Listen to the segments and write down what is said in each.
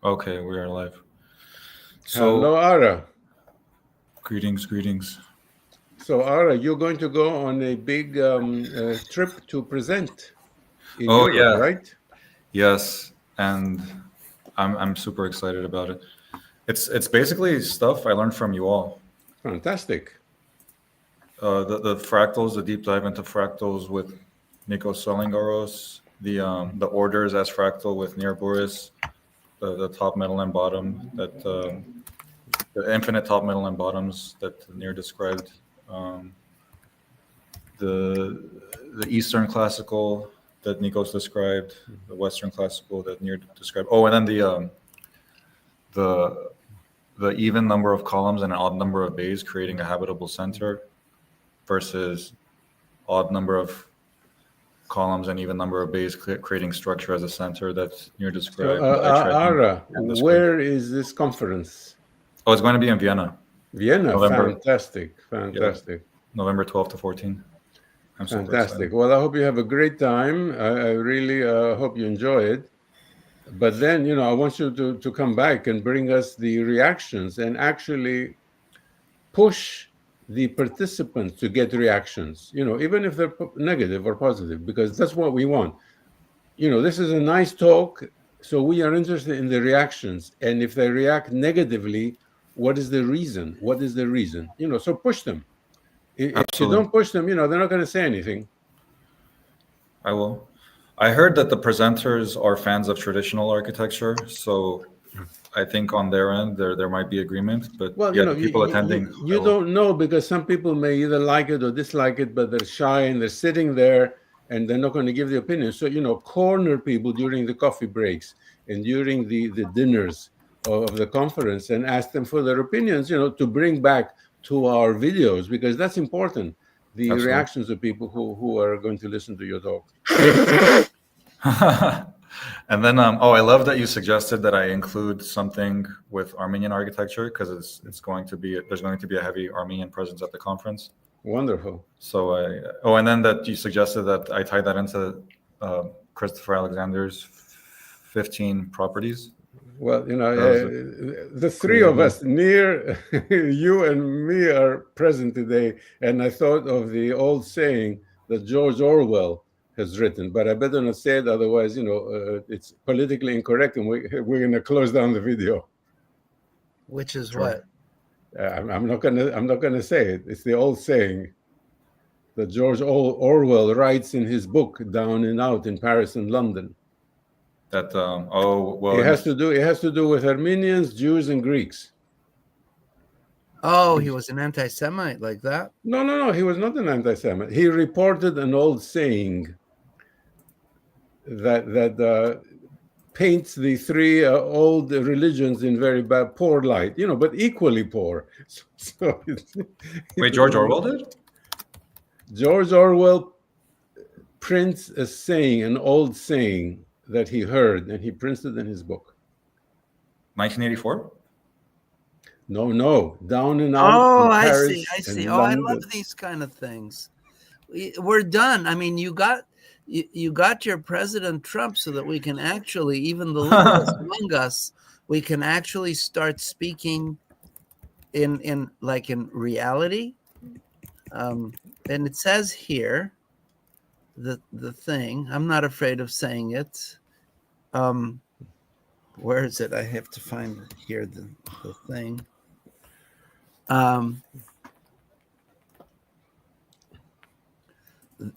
Okay, we are live. Hello, So, Ara. greetings. So, Ara, you're going to go on a big trip to present in Oh Europe, yeah, right? yes, and I'm super excited about it. It's basically stuff I learned from you all. Fantastic. The fractals, the deep dive into fractals with Nikos Salingaros, the orders as fractal with Nir Buras, the top, middle, and bottom the infinite top, middle, and bottoms that Nir described. Um, the the Eastern classical that Nikos described, the Western classical that Nir described. Oh, and then the the even number of columns and an odd number of bays creating a habitable center versus odd number of columns and even number of bays creating structure as a center that Nir So, described. I tried Ara, and described. where is this conference? Oh, it's going to be in Vienna, Vienna. November. Fantastic. Yeah, Fantastic. November 12th to 14th. I'm super Fantastic. excited. Well, I hope you have a great time. I really hope you enjoy it. But then, I want you to come back and bring us the reactions and actually push the participants to get reactions, even if they're negative or positive, because that's what we want. This is a nice talk, so we are interested in the reactions. And if they react negatively, what is the reason? What is the reason? So push them. If you Absolutely. don't push them, they're not going to say anything. I will. I heard that the presenters are fans of traditional architecture, so I think on their end there might be agreement. But Well, yeah, the people attending, I you will. don't know, because some people may either like it or dislike it, but they're shy and they're sitting there and they're not going to give the opinion. So, corner people during the coffee breaks and during the dinners of the conference and ask them for their opinions, to bring back to our videos, because that's important. The Absolutely. reactions of people who are going to listen to your talk. And then, oh, I love that you suggested that I include something with Armenian architecture because it's going to be there's going to be a heavy Armenian presence at the conference. Wonderful. So and then that you suggested that I tie that into Christopher Alexander's 15 properties. Well, That was a the three great of idea. us, Nir, you and me, are present today, and I thought of the old saying that George Orwell has written, but I better not say it, otherwise, it's politically incorrect, and we're going to close down the video. Which is Sure. what? I'm not gonna say it. It's the old saying that George Orwell writes in his book Down and Out in Paris and London. That oh well, It has to do with Armenians, Jews, and Greeks. Oh, he was an anti-Semite like that? No. He was not an anti-Semite. He reported an old saying that paints the three old religions in very bad, poor light. But equally poor. So wait, George Orwell did George Orwell prints a saying, an old saying that he heard, and he prints it in his book. 1984. No, Down and Out Oh, in I Paris see. and Oh, I love London. these kind of things. We're done. I mean, you got your President Trump so that we can actually, even the liberals among us, we can actually start speaking in reality. And it says here the thing. I'm not afraid of saying it. Where is it? I have to find here the thing. I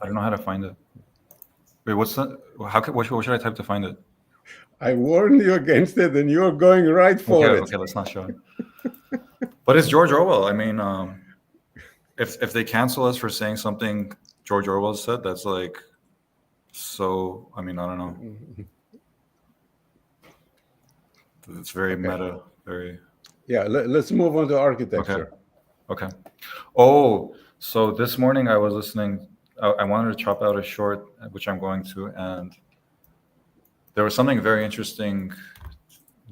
don't know how to find it. Wait, what's that? What should I type to find it? I warned you against it, and you're going right Okay, for it. okay, let's not show it. But it's George Orwell. I mean, if they cancel us for saying something George Orwell said, that's like so. I mean, I don't know. It's very Okay. meta. Very Yeah, let's move on to okay. architecture. Okay. Oh, so this morning I was listening. I wanted to chop out a short, which I'm going to, and there was something very interesting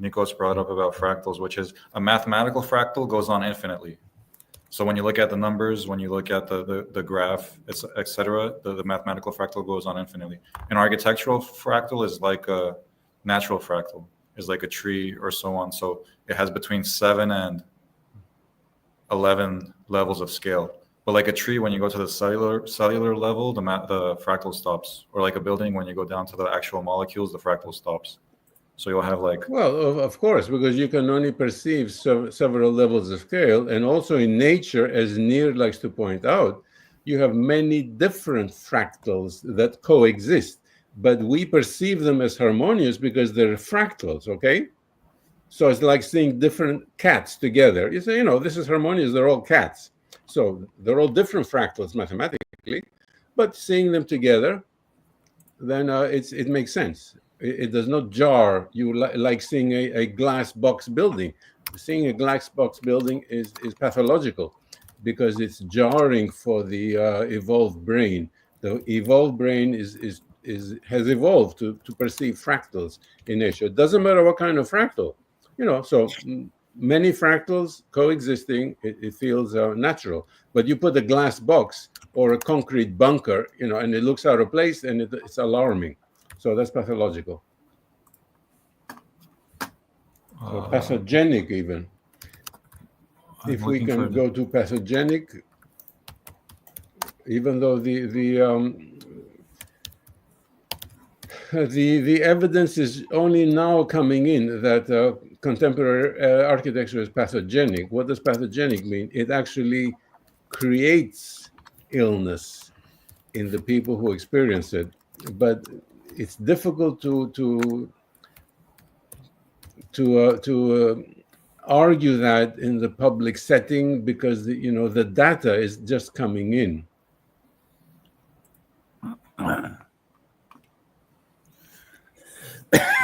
Nikos brought up about fractals, which is a mathematical fractal goes on infinitely. So when you look at the numbers, when you look at the graph, etc., the mathematical fractal goes on infinitely. An architectural fractal is like a natural fractal. is like a tree or so on. So it has between 7 and 11 levels of scale. But like a tree, when you go to the cellular level, the fractal stops. Or like a building, when you go down to the actual molecules, the fractal stops. So you'll have like... Well, of course, because you can only perceive several levels of scale. And also in nature, as Nir likes to point out, you have many different fractals that coexist. But we perceive them as harmonious because they're fractals, okay? So it's like seeing different cats together. You say, this is harmonious, they're all cats. So they're all different fractals mathematically, but seeing them together, then it makes sense. It does not jar you like seeing a glass box building. Seeing a glass box building is pathological because it's jarring for the evolved brain. The evolved brain has evolved to perceive fractals in nature. It doesn't matter what kind of fractal, so many fractals coexisting, it feels natural. But you put a glass box or a concrete bunker, and it looks out of place, and it's alarming. So that's pathological. So pathogenic even. If we can go to pathogenic, even though the evidence is only now coming in that contemporary architecture is pathogenic. What does pathogenic mean? It actually creates illness in the people who experience it, but it's difficult to argue that in the public setting because the data is just coming in.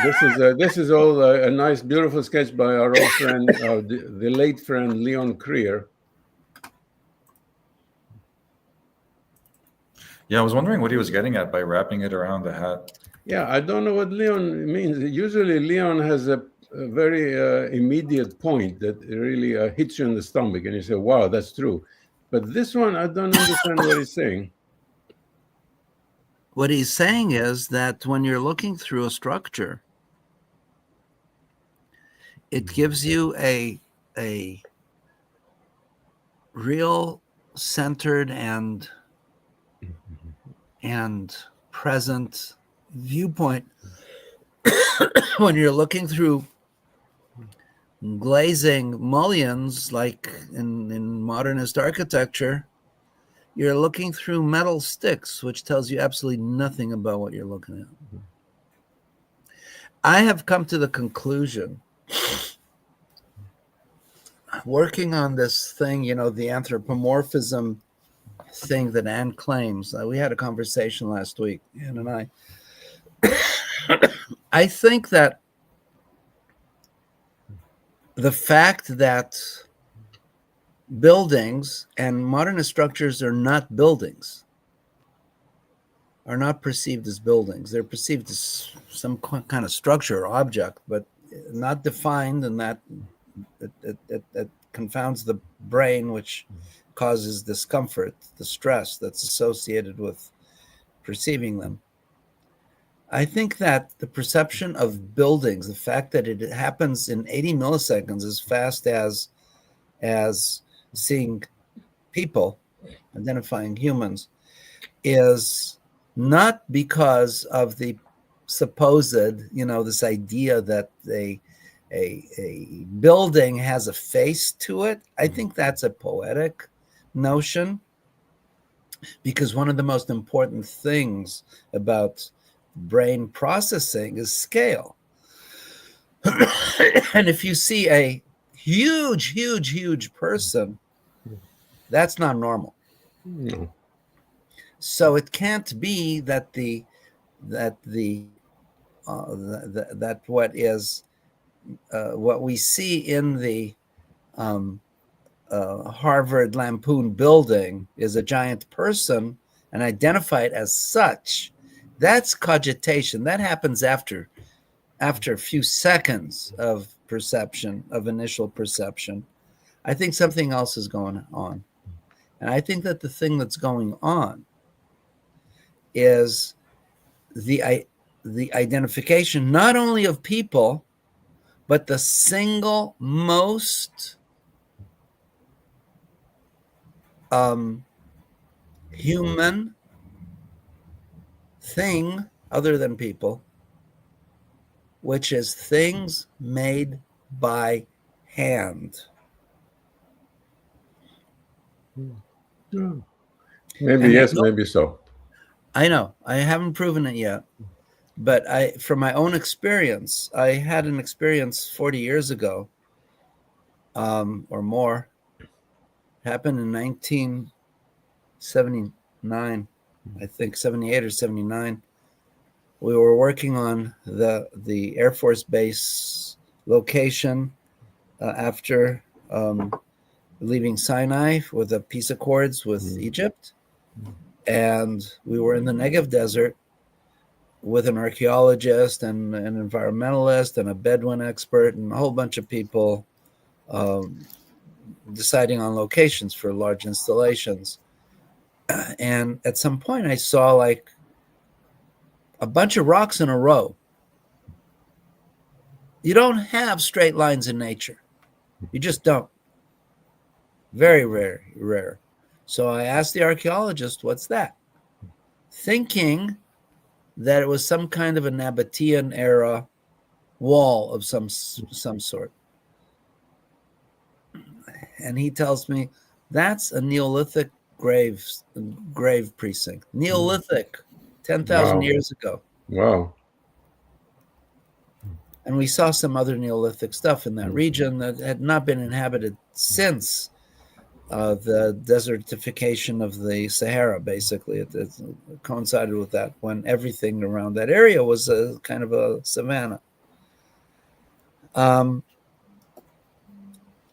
This is all a nice, beautiful sketch by our old friend, the late friend Leon Krier. Yeah, I was wondering what he was getting at by wrapping it around the hat. Yeah, I don't know what Leon means. Usually Leon has a very immediate point that really hits you in the stomach and you say, wow, that's true. But this one, I don't understand what he's saying. What he's saying is that when you're looking through a structure, it gives you a real centered and present viewpoint. When you're looking through glazing mullions, like in modernist architecture, you're looking through metal sticks, which tells you absolutely nothing about what you're looking at. I have come to the conclusion, working on this thing, the anthropomorphism thing that Anne claims. We had a conversation last week, Anne and I. I think that the fact that buildings and modernist structures are not buildings, are not perceived as buildings. They're perceived as some kind of structure or object, but not defined, and that it confounds the brain, which causes discomfort, the stress that's associated with perceiving them. I think that the perception of buildings, the fact that it happens in 80 milliseconds as fast as seeing people, identifying humans, is not because of the supposed, this idea that a building has a face to it. I think that's a poetic notion, because one of the most important things about brain processing is scale. And if you see a huge person, that's not normal. No. So it can't be that what we see in the Harvard Lampoon building is a giant person and identify it as such. That's cogitation. That happens after a few seconds of perception, of initial perception. I think something else is going on. And I think that the thing that's going on is the identification not only of people, But the single most human thing other than people, which is things made by hand. Maybe And yes, maybe so. I know, I haven't proven it yet, but from my own experience, I had an experience 40 years ago, or more. It happened in 1979, I think 78 or 79. We were working on the Air Force Base location after leaving Sinai with a peace accords with Egypt. And we were in the Negev desert with an archaeologist and an environmentalist and a Bedouin expert and a whole bunch of people deciding on locations for large installations. And at some point I saw like a bunch of rocks in a row. You don't have straight lines in nature. You just don't. Very rare. So I asked the archaeologist, what's that? Thinking that it was some kind of a Nabatean era wall of some sort. And he tells me, that's a Neolithic grave precinct. Neolithic, 10,000 years ago. Wow. And we saw some other Neolithic stuff in that region that had not been inhabited since the desertification of the Sahara, basically. It coincided with that, when everything around that area was a kind of a savanna. And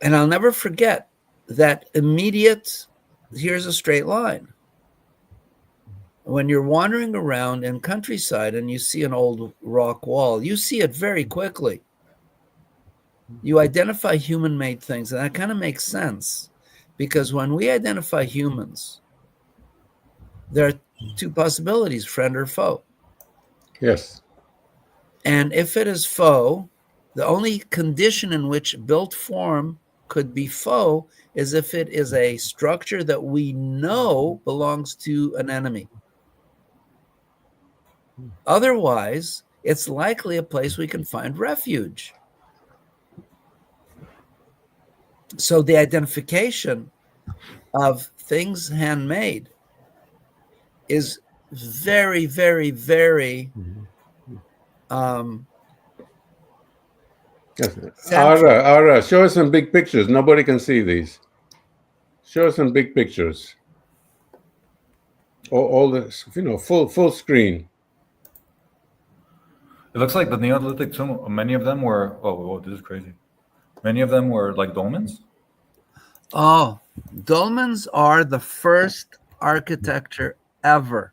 I'll never forget that immediate, here's a straight line. When you're wandering around in countryside and you see an old rock wall, you see it very quickly. You identify human-made things, and that kind of makes sense, because when we identify humans, there are two possibilities, friend or foe. Yes. And if it is foe, the only condition in which built form could be foe is if it is a structure that we know belongs to an enemy. Otherwise, it's likely a place we can find refuge. So the identification of things handmade is very, very, very Ara, show us some big pictures. Nobody can see these. Show us some big pictures. All this, full screen. It looks like the Neolithic tomb. Many of them were. Oh, this is crazy. Many of them were like dolmens. Oh, dolmens are the first architecture ever.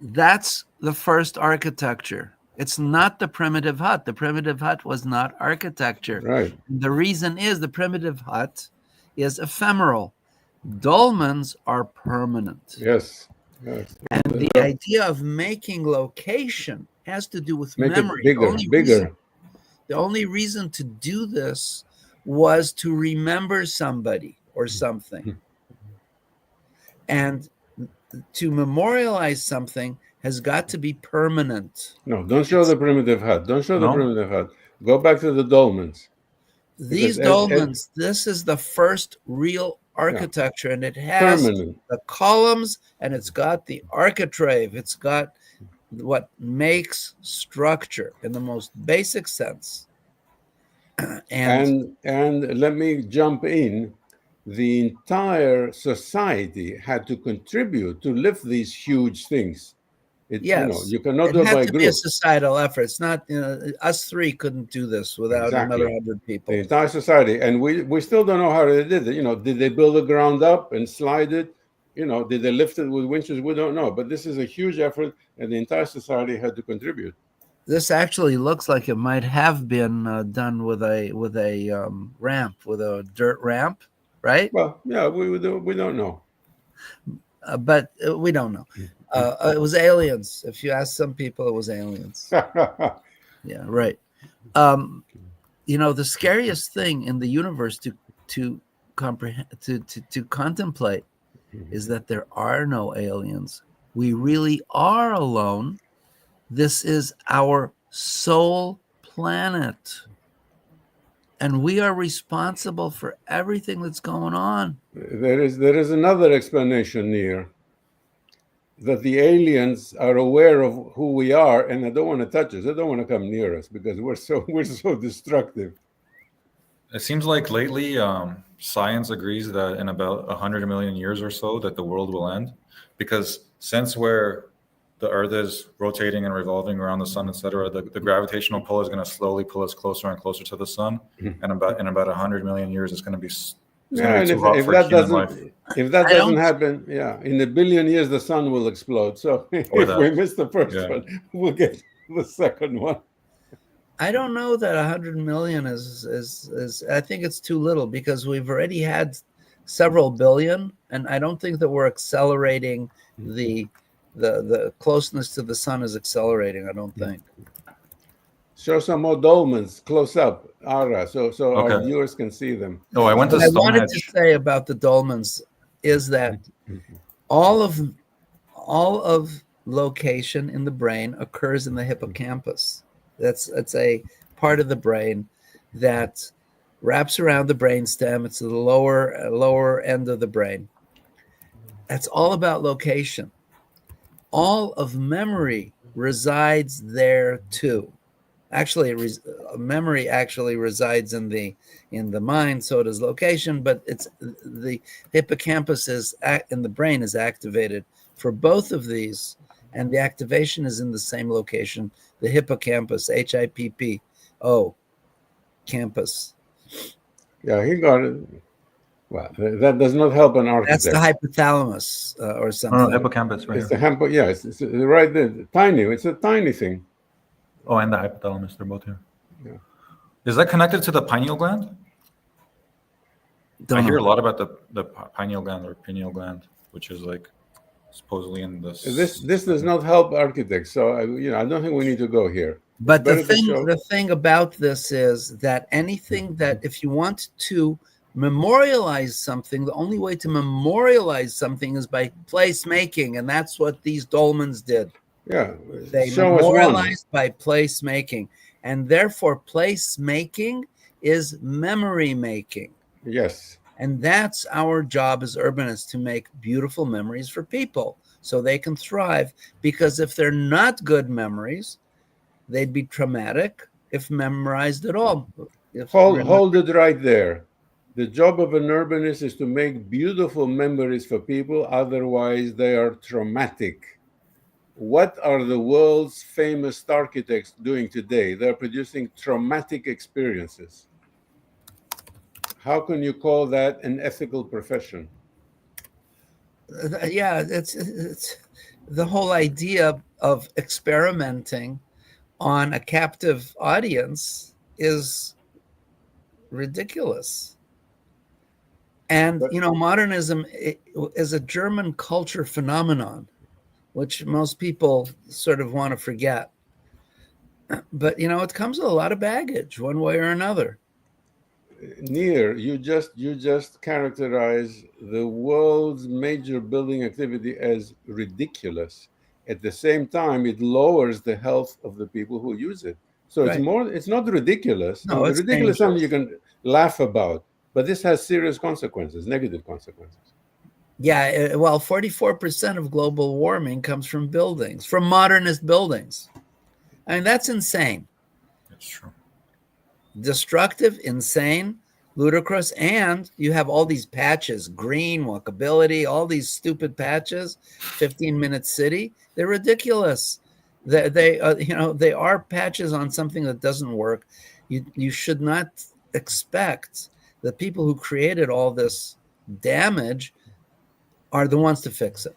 That's the first architecture. It's not the primitive hut. The primitive hut was not architecture. Right. The reason is the primitive hut is ephemeral. Dolmens are permanent. Yes. And the idea of making location has to do with memory. Bigger. The only reason to do this was to remember somebody or something. And to memorialize something has got to be permanent. No, don't show the primitive hut. Don't show the primitive hut. Go back to the dolmens. These dolmens, this is the first real architecture, and it has permanent. The columns, and it's got the architrave. It's got what makes structure in the most basic sense. And let me jump in. The entire society had to contribute to lift these huge things. You cannot do it by had to group. be a societal effort. It's not, us three couldn't do this without another 100 people. The entire society, and we still don't know how they did it. Did they build the ground up and slide it? Did they lift it with winches? We don't know. But this is a huge effort, and the entire society had to contribute. This actually looks like it might have been done with a ramp, with a dirt ramp, right? Well, yeah, we don't know. But we don't know. It was aliens. If you ask some people, it was aliens. Yeah, right. The scariest thing in the universe to comprehend, to contemplate, is that there are no aliens. We really are alone. This is our sole planet, and we are responsible for everything that's going on. There is another explanation here, that the aliens are aware of who we are and they don't want to touch us. They don't want to come near us because we're so destructive. It seems like lately, science agrees that in about 100 million years or so, that the world will end, because since where the Earth is rotating and revolving around the sun, etc., the gravitational pull is going to slowly pull us closer and closer to the sun, and in about 100 million years, it's going to be Yeah, too hot for human life. if that doesn't happen, yeah, in a billion years the sun will explode. So if we miss the first one, we'll get the second one. I don't know that 100 million is. I think it's too little, because we've already had several billion, and I don't think that we're accelerating. The closeness to the sun is accelerating. I don't think. Show some more dolmens close up, Ara, so Okay. our viewers can see them. Oh, I went to What I Stonehenge. wanted to say about the dolmens is that all of location in the brain occurs in the hippocampus. It's a part of the brain that wraps around the brainstem. It's the lower end of the brain. That's all about location. All of memory resides there too. Actually, memory actually resides in the mind. So does location, but it's the hippocampus in the brain is activated for both of these, and the activation is in the same location. The hippocampus, HIPPO, campus. Yeah, he got it. Well, that does not help an architect. That's the hypothalamus or something. Oh, no, hippocampus, right? It's the yeah, it's right there, tiny. It's a tiny thing. Oh, and the hypothalamus, they're both here. Yeah. Is that connected to the pineal gland? I hear a lot about the pineal gland or pineal gland, which is like supposedly in this. This does not help architects, so I don't think we need to go here. But the thing about this is that anything that, if you want to memorialize something, the only way to memorialize something is by place making, and that's what these dolmens did. Yeah, they memorialized by place making, and therefore place making is memory making. Yes. And that's our job as urbanists, to make beautiful memories for people so they can thrive. Because if they're not good memories, they'd be traumatic if memorized at all. Hold it right there. The job of an urbanist is to make beautiful memories for people, otherwise they are traumatic. What are the world's famous architects doing today? They're producing traumatic experiences. How can you call that an ethical profession? Yeah, it's the whole idea of experimenting on a captive audience is ridiculous. And, modernism is a German culture phenomenon, which most people sort of want to forget. But, it comes with a lot of baggage, one way or another. Nir, you just characterize the world's major building activity as ridiculous. At the same time, it lowers the health of the people who use it. So right. It's not ridiculous. No, it's ridiculous. Something you can laugh about, but this has serious consequences, negative consequences. Yeah, well, 44% of global warming comes from buildings, from modernist buildings. I mean, that's insane. That's true. Destructive, insane, ludicrous, and you have all these patches, green, walkability, all these stupid patches, 15-minute city. They're ridiculous. They are patches on something that doesn't work. You should not expect the people who created all this damage are the ones to fix it.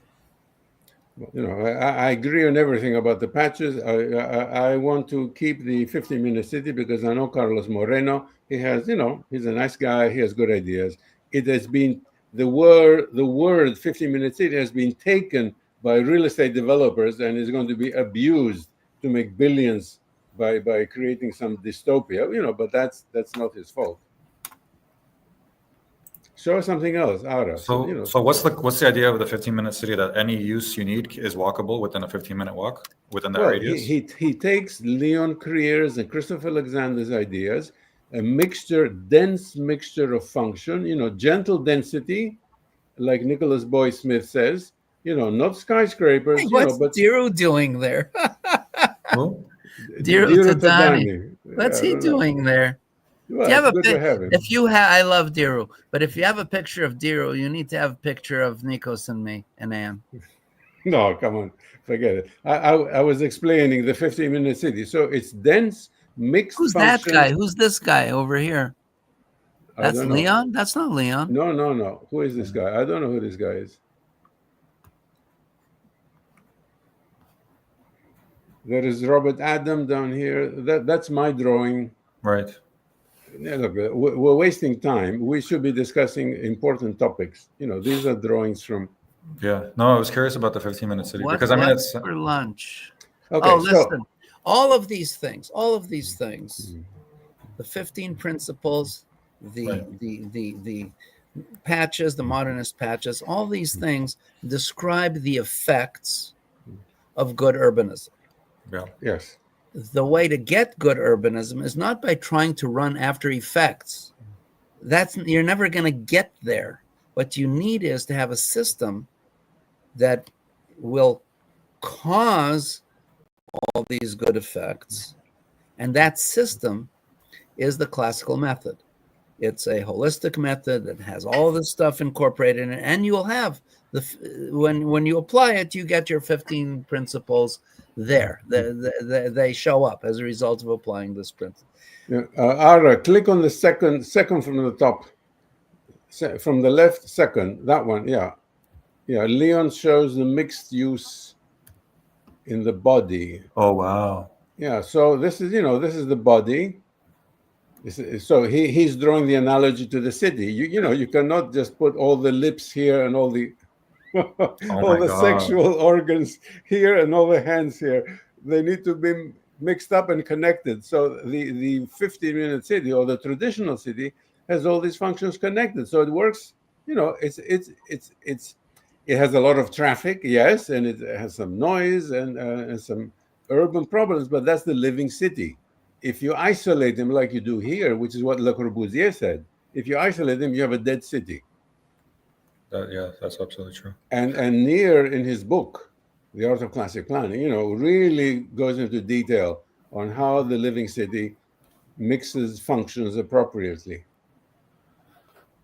I agree on everything about the patches. I want to keep the 15-minute city because I know Carlos Moreno. He has, he's a nice guy. He has good ideas. It has been the word 15-minute city has been taken by real estate developers and is going to be abused to make billions by creating some dystopia, but that's not his fault. Show us something else, Ara. So what's the idea of the 15-minute city, that any use you need is walkable within a 15-minute walk within that Well, radius? he takes Leon Crier's and Christopher Alexander's ideas, a dense mixture of function, gentle density, like Nicholas Boy Smith says, not skyscrapers, Hey, what's but Diru doing there? Who? Diru Tadani. Yeah, What's he doing there? Well, Do you have it's good to have him. If you have, I love Diru, but if you have a picture of Diru, you need to have a picture of Nikos and me and Anne. No, come on, forget it. I was explaining the 15-minute city. So it's dense, mixed Who's function. that guy? Who's this guy over here? That's Leon? That's not Leon. No. Who is this guy? I don't know who this guy is. There is Robert Adam down here. That's my drawing. Right. Yeah, look, we're wasting time. We should be discussing important topics. These are drawings from. Yeah. No, I was curious about the 15-minute city because What's for lunch? Okay, listen. All of these things, the 15 principles, the patches, the modernist patches, all these things describe the effects of good urbanism. Yeah. Yes. The way to get good urbanism is not by trying to run after effects. You're never going to get there. What you need is to have a system that will cause all these good effects. And that system is the classical method. It's a holistic method that has all this stuff incorporated in it. And you'll have when you apply it, you get your 15 principles there. They show up as a result of applying this principle. Yeah. Ara, click on the second from the top. From the left, second, that one, yeah. Leon shows the mixed use in the body. Oh, wow. Yeah, so this is the body. So he's drawing the analogy to the city. You cannot just put all the lips here and all the sexual organs here and all the hands here. They need to be mixed up and connected. So the 15-minute city, or the traditional city, has all these functions connected. So it works. It has a lot of traffic, yes, and it has some noise and some urban problems, but that's the living city. If you isolate them like you do here, which is what Le Corbusier said, if you isolate them, you have a dead city. Yeah, that's absolutely true. And Nir, in his book, The Art of Classic Planning, really goes into detail on how the living city mixes functions appropriately.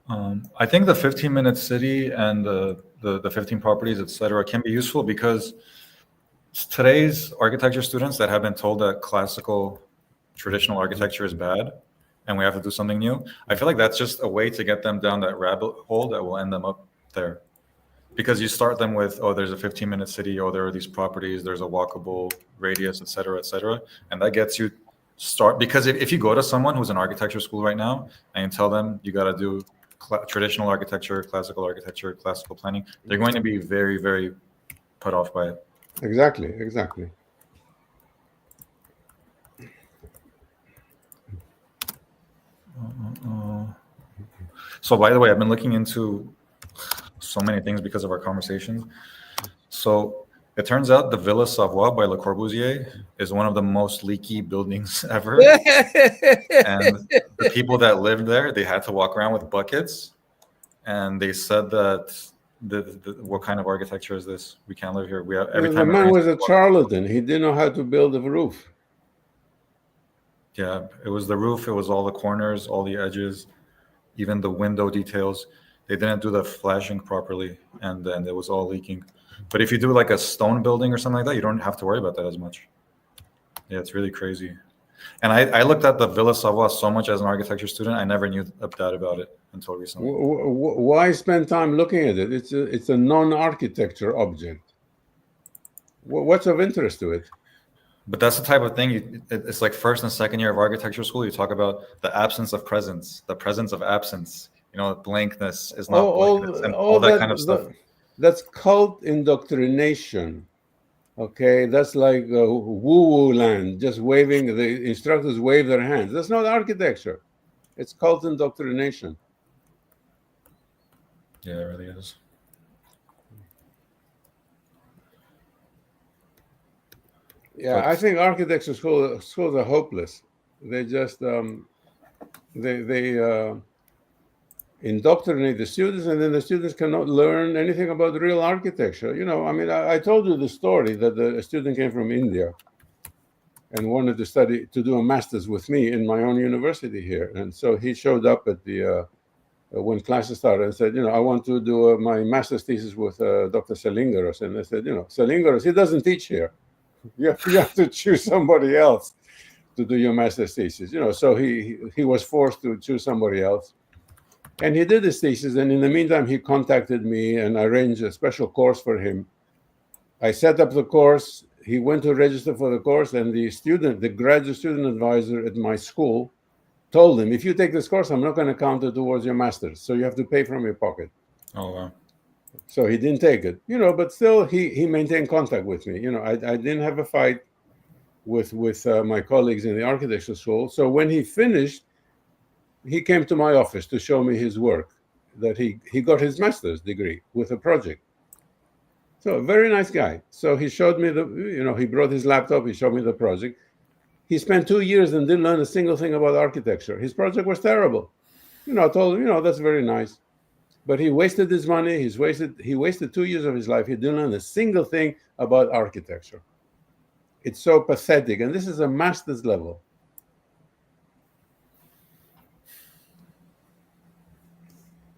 I think the 15-minute city and the 15 properties, etc., can be useful because today's architecture students that have been told that classical traditional architecture is bad and we have to do something new, I feel like that's just a way to get them down that rabbit hole that will end them up there. Because you start them with, there's a 15-minute city, there are these properties, there's a walkable radius, et cetera, and that gets you because if you go to someone who's in architecture school right now and you tell them you got to do traditional architecture, classical planning, they're going to be very, very put off by it. Exactly. So, by the way, I've been looking into so many things because of our conversations. So it turns out the Villa Savoie by Le Corbusier is one of the most leaky buildings ever. And the people that lived there, they had to walk around with buckets. And they said that what kind of architecture is this? We can't live here. We have every time. The man was a charlatan. He didn't know how to build a roof. Yeah, it was the roof. It was all the corners, all the edges, even the window details. They didn't do the flashing properly, and then it was all leaking. But if you do like a stone building or something like that, you don't have to worry about that as much. Yeah, it's really crazy. And I looked at the Villa Savoie so much as an architecture student. I never knew that about it until recently. Why spend time looking at it? It's a non-architecture object. What's of interest to it? But that's the type of thing. It's like first and second year of architecture school. You talk about the absence of presence, the presence of absence. Blankness is not blankness, and all that kind of stuff. That's cult indoctrination. Okay, that's like woo-woo land, just waving. The instructors wave their hands. That's not architecture. It's cult indoctrination. Yeah, it really is. Yeah, But I think architecture schools are hopeless. They just they indoctrinate the students, and then the students cannot learn anything about real architecture. I mean, I told you the story that a student came from India and wanted to do a master's with me in my own university here, and so he showed up at the when classes started and said, I want to do my master's thesis with Dr. Salingaros, and I said, Salingaros, he doesn't teach here. You have to choose somebody else to do your master's thesis. So he was forced to choose somebody else. And he did his thesis, and in the meantime, he contacted me and arranged a special course for him. I set up the course. He went to register for the course, and the graduate student advisor at my school told him, if you take this course, I'm not going to count it towards your master's, so you have to pay from your pocket. oh wow. So he didn't take it, but still he maintained contact with me. I didn't have a fight with my colleagues in the architecture school. So when he finished, he came to my office to show me his work, that he got his master's degree with a project. So a very nice guy. So he showed me he brought his laptop, he showed me the project. He spent 2 years and didn't learn a single thing about architecture. His project was terrible. I told him, that's very nice. But he wasted his money. He wasted 2 years of his life. He didn't learn a single thing about architecture. It's so pathetic. And this is a master's level.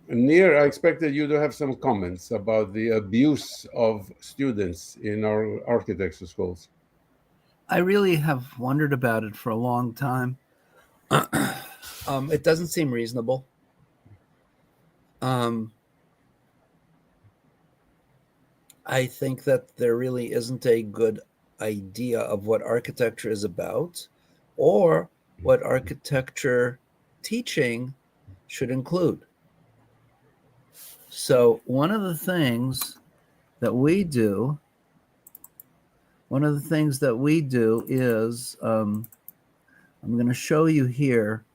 Nir, I expected you to have some comments about the abuse of students in our architecture schools. I really have wondered about it for a long time. It doesn't seem reasonable. I think that there really isn't a good idea of what architecture is about or what architecture teaching should include. So one of the things that we do is I'm going to show you here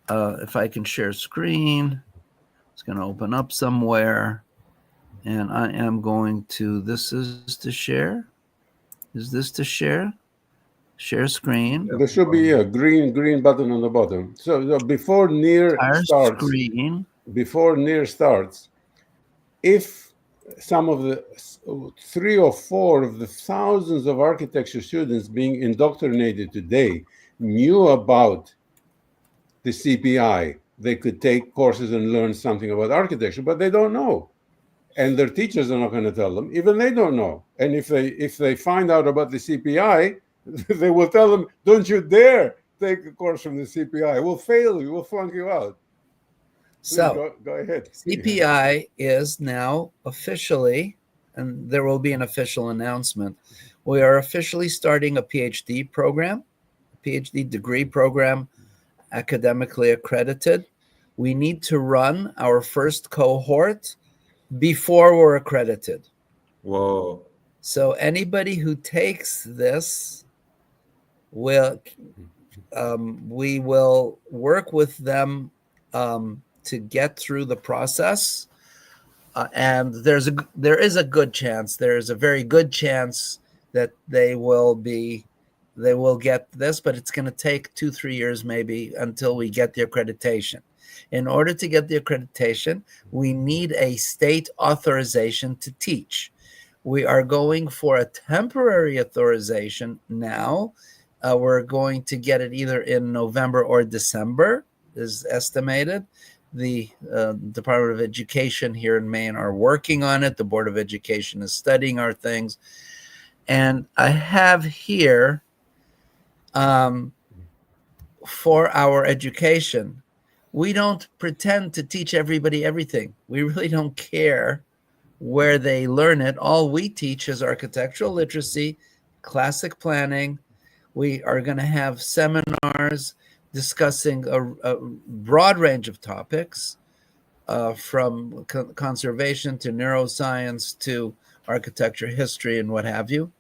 if I can share screen. It's going to open up somewhere, and I am going to, this is to share. Is this to share? Share screen. There should be a green button on the bottom. So before Nir starts, if some of the 3 or 4 of the thousands of architecture students being indoctrinated today knew about the CPI, they could take courses and learn something about architecture, but they don't know. And their teachers are not going to tell them. Even they don't know. And if they find out about the CPI, they will tell them, don't you dare take a course from the CPI. We'll fail you. We'll flunk you out. Please so go ahead. CPI is now officially, and there will be an official announcement, we are officially starting a PhD program, a PhD degree program, academically accredited. We need to run our first cohort before we're accredited. Whoa. So anybody who takes this we will work with them to get through the process, and there is a very good chance that they will get this, but it's going to take 2-3 years maybe until we get the accreditation. In order to get the accreditation, we need a state authorization to teach. We are going for a temporary authorization now. We're going to get it either in November or December, is estimated. The Department of Education here in Maine are working on it. The Board of Education is studying our things. And I have here, for our education, we don't pretend to teach everybody everything. We really don't care where they learn it. All we teach is architectural literacy, classic planning. We are going to have seminars discussing a broad range of topics, from conservation to neuroscience to architecture history and what have you.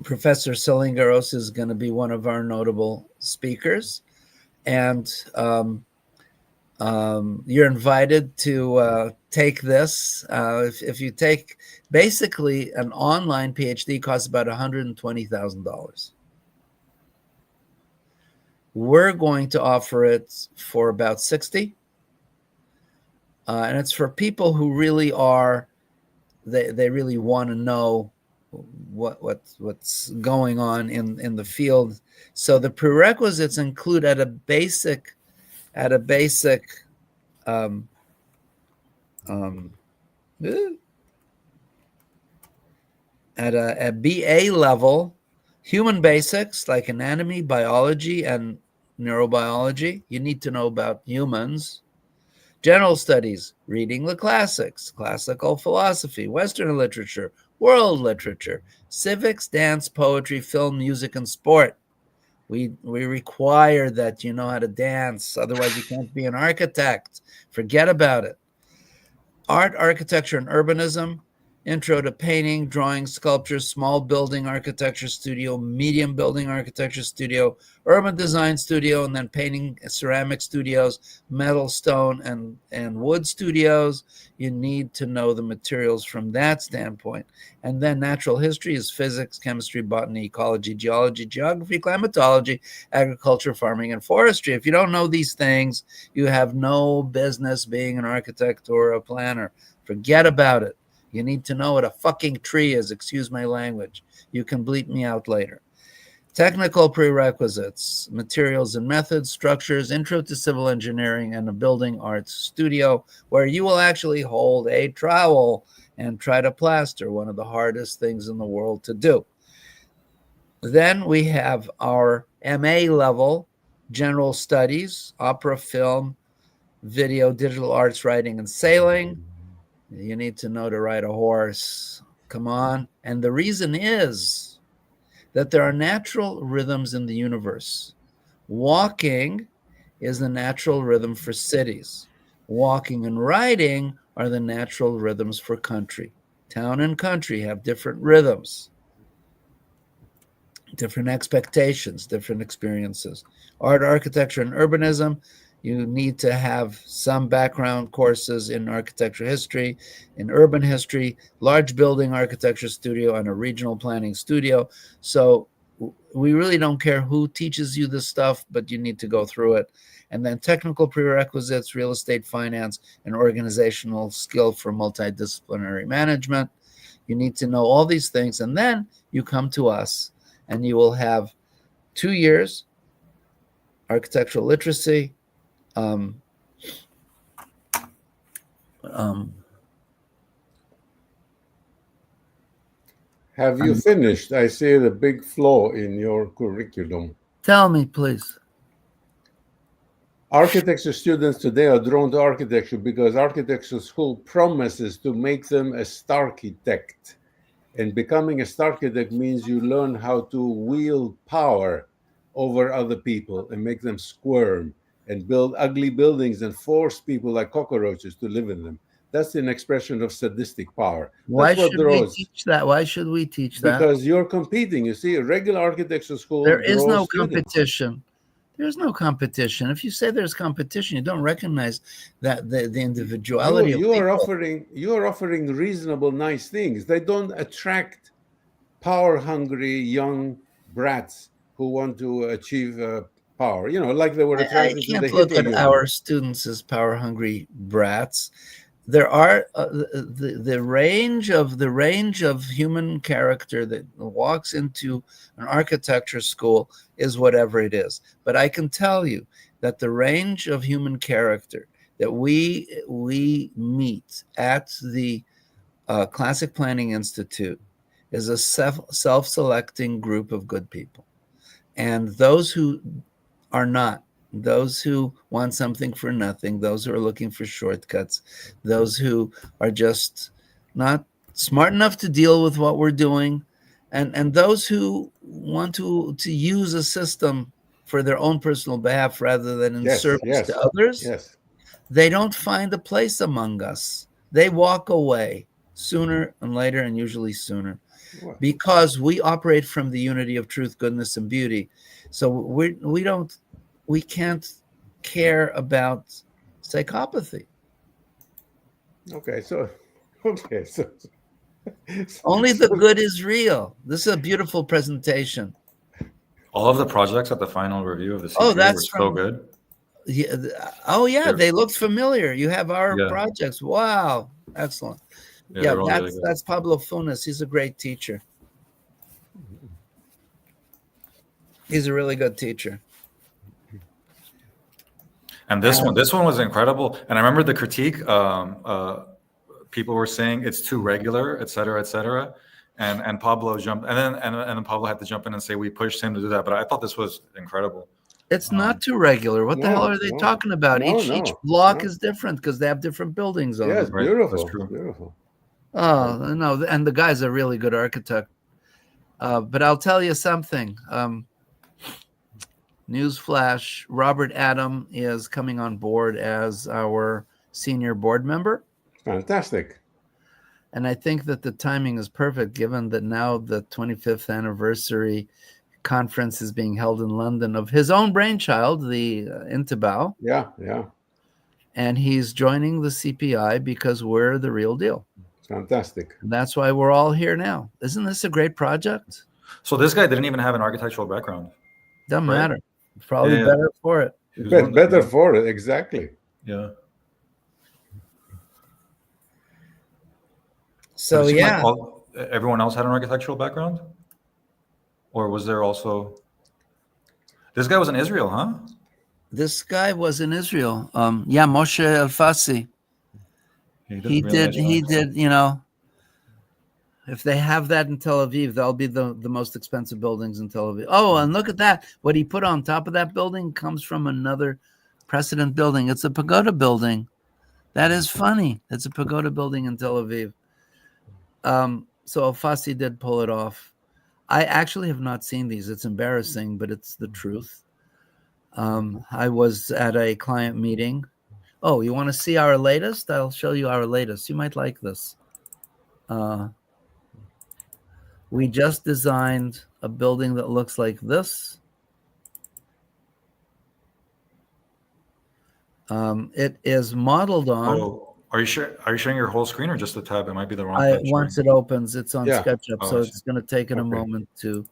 Professor Salingaros is going to be one of our notable speakers, and you're invited to take this. If you take, basically, an online PhD costs about $120,000. We're going to offer it for about 60, and it's for people who really are, they really want to know what's going on in the field. So the prerequisites include at a basic at a BA level, human basics like anatomy, biology, and neurobiology. You need to know about humans. General studies, reading the classics, classical philosophy, Western literature, world literature, civics, dance, poetry, film, music, and sport. We require that you know how to dance. Otherwise, you can't be an architect. Forget about it. Art, architecture, and urbanism. Intro to painting, drawing, sculpture, small building architecture studio, medium building architecture studio, urban design studio, and then painting, ceramic studios, metal, stone, and wood studios. You need to know the materials from that standpoint. And then natural history is physics, chemistry, botany, ecology, geology, geography, climatology, agriculture, farming, and forestry. If you don't know these things, you have no business being an architect or a planner. Forget about it. You need to know what a fucking tree is. Excuse my language. You can bleep me out later. Technical prerequisites, materials and methods, structures, intro to civil engineering, and a building arts studio where you will actually hold a trowel and try to plaster, one of the hardest things in the world to do. Then we have our MA level, general studies, opera, film, video, digital arts, writing, and sailing. You need to know to ride a horse. Come on. And the reason is that there are natural rhythms in the universe. Walking is the natural rhythm for cities. Walking and riding are the natural rhythms for country. Town and country have different rhythms, different expectations, different experiences. Art, architecture, and urbanism. You need to have some background courses in architecture history, in urban history, large building architecture studio, and a regional planning studio. So we really don't care who teaches you this stuff, but you need to go through it. And then technical prerequisites, real estate finance, and organizational skill for multidisciplinary management. You need to know all these things. And then you come to us and you will have 2 years architectural literacy, Have you finished? I see the big flaw in your curriculum. Tell me, please. Architecture students today are drawn to architecture because architecture school promises to make them a starchitect. And becoming a starchitect means you learn how to wield power over other people and make them squirm and build ugly buildings and force people like cockroaches to live in them. That's an expression of sadistic power. Why That's what should we draws. teach that? Why should we teach that? Because you're competing. You see, a regular architecture school. There is draws no students. competition. There's no competition. If you say there's competition, you don't recognize that the individuality of You are people. offering reasonable, nice things. They don't attract power-hungry young brats who want to achieve power. You know, like they were I attracted to the can't look Hitler at Youth. our students as power-hungry brats. There are the range of human character that walks into an architecture school is whatever it is. But I can tell you that the range of human character that we meet at the Classic Planning Institute is a self-selecting group of good people, and those who are not, those who want something for nothing, those who are looking for shortcuts, those who are just not smart enough to deal with what we're doing, and those who want to use a system for their own personal behalf rather than in service to others. Yes. They don't find a place among us. They walk away sooner and later, and usually sooner. Well, because we operate from the unity of truth, goodness, and beauty. So we can't care about psychopathy. okay, so okay, Only the good is real. This is a beautiful presentation. All of the projects at the final review of the Oh, CPU were that's so from. good. Yeah, oh yeah, They're, they looked familiar. You have our yeah, projects. Wow, excellent. yeah, Yeah, they're all really good. that's Pablo Funes. He's a great teacher. He's a really good teacher. And this one was incredible. And I remember the critique. People were saying it's too regular, et cetera, et cetera. And Pablo jumped, and then Pablo had to jump in and say we pushed him to do that. But I thought this was incredible. It's not too regular. What the hell no, are they no, talking about? no, Each no, block no. is different because they have different buildings on Yeah, it's them. Right, that's beautiful. true. It's beautiful. Oh no, and the guy's a really good architect. But I'll tell you something. Newsflash: Robert Adam is coming on board as our senior board member. Fantastic. And I think that the timing is perfect, given that now the 25th anniversary conference is being held in London of his own brainchild, the Intibau. Yeah, yeah. And he's joining the CPI because we're the real deal. Fantastic. And that's why we're all here now. Isn't this a great project? So this guy didn't even have an architectural background. Doesn't Right. matter. It's probably Yeah. better for it. He was one of the- Better for it, exactly. Yeah. So But it seemed like yeah, everyone else had an architectural background, or was there also? This guy was in Israel, huh? this guy was in Israel. Yeah, Moshe Elfasi. He a really nice job. did, if they have that in Tel Aviv, that'll be the most expensive buildings in Tel Aviv. Oh, and look at that. What he put on top of that building comes from another precedent building. It's a pagoda building. That is funny. It's a pagoda building in Tel Aviv. So Elfasi did pull it off. I actually have not seen these. It's embarrassing, but it's the truth. I was at a client meeting. Oh, you want to see our latest? I'll show you our latest. You might like this. We just designed a building that looks like this. It is modeled on. Oh, are you sure? Are you showing your whole screen or just the tab? It might be the wrong tab. Once it opens, it's on Yeah. SketchUp, Oh, so I see. it's going to take it a Okay. moment to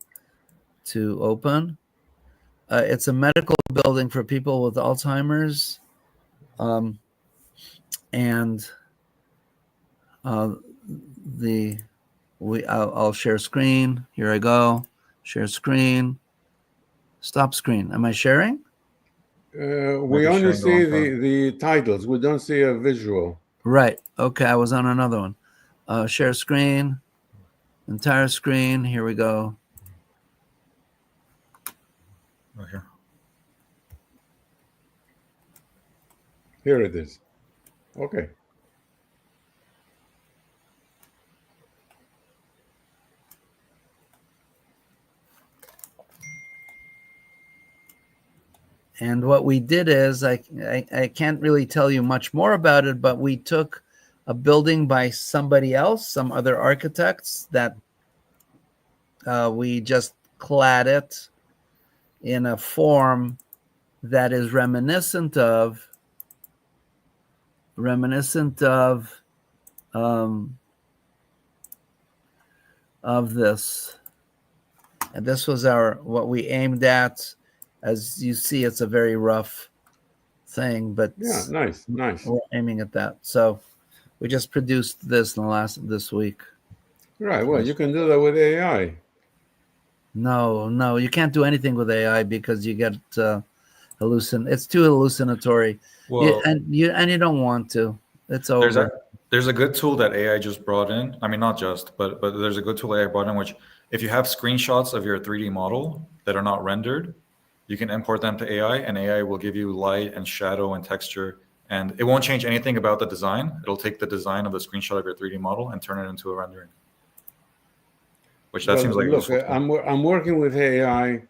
open. It's a medical building for people with Alzheimer's, and I'll share screen. Here I go. Share screen. Stop screen. Am I sharing? We be only sharing the see wrong the titles. We don't see a visual. Right. Okay. I was on another one. Share screen. Entire screen. Here we go. Right here. Here it is. Okay. And what we did is, I can't really tell you much more about it, but we took a building by somebody else, some other architects, that we just clad it in a form that is reminiscent of this. And this was what we aimed at. As you see, it's a very rough thing, but Yeah, nice. we're aiming at that. So we just produced this this week. Right. Well, you can do that with AI. No, you can't do anything with AI because you get It's too hallucinatory. Well, You don't want to. It's over. There's a good tool that AI just brought in. I mean, not just, but there's a good tool AI brought in, which if you have screenshots of your 3D model that are not rendered, you can import them to AI, and AI will give you light and shadow and texture, and it won't change anything about the design. It'll take the design of the screenshot of your 3D model and turn it into a rendering. Which that seems like a look. useful tool. I'm working with AI.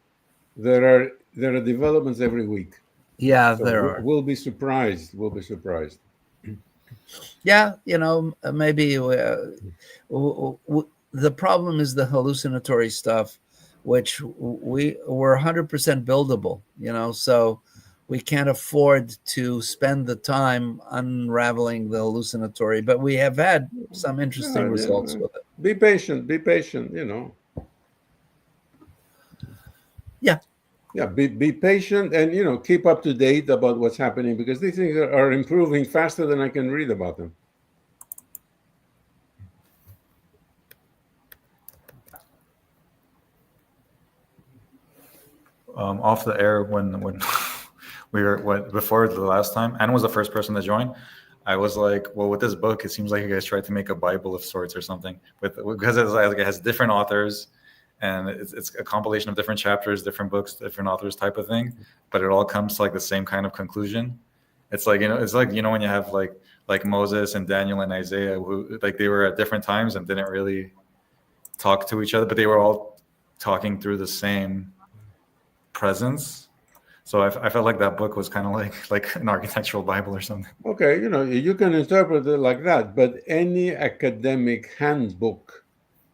There are developments every week. Yeah, So there are. We'll be surprised. We'll be surprised. Yeah, maybe the problem is the hallucinatory stuff, which we're 100% buildable, so we can't afford to spend the time unraveling the hallucinatory, but we have had some interesting results with it. Be patient, Yeah. Yeah, be patient and, keep up to date about what's happening, because these things are improving faster than I can read about them. Off the air, when we were before the last time, Anne was the first person to join. I was like, well, with this book, it seems like you guys tried to make a Bible of sorts or something, because it has different authors, and it's a compilation of different chapters, different books, different authors type of thing, but it all comes to like the same kind of conclusion. It's like, when you have like Moses and Daniel and Isaiah, who like they were at different times and didn't really talk to each other, but they were all talking through the same presence. So I felt like that book was kind of like an architectural Bible or something. Okay, you can interpret it like that, but any academic handbook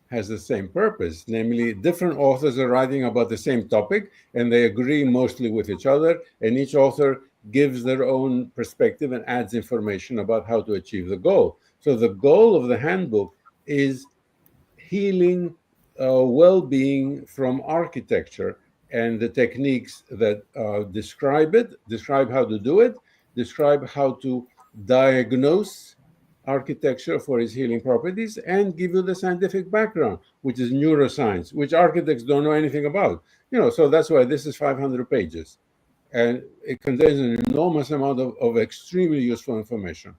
has the same purpose, namely different authors are writing about the same topic and they agree mostly with each other, and each author gives their own perspective and adds information about how to achieve the goal. So the goal of the handbook is healing well-being from architecture and the techniques that describe how to do it, describe how to diagnose architecture for its healing properties, and give you the scientific background, which is neuroscience, which architects don't know anything about. So that's why this is 500 pages. And it contains an enormous amount of extremely useful information.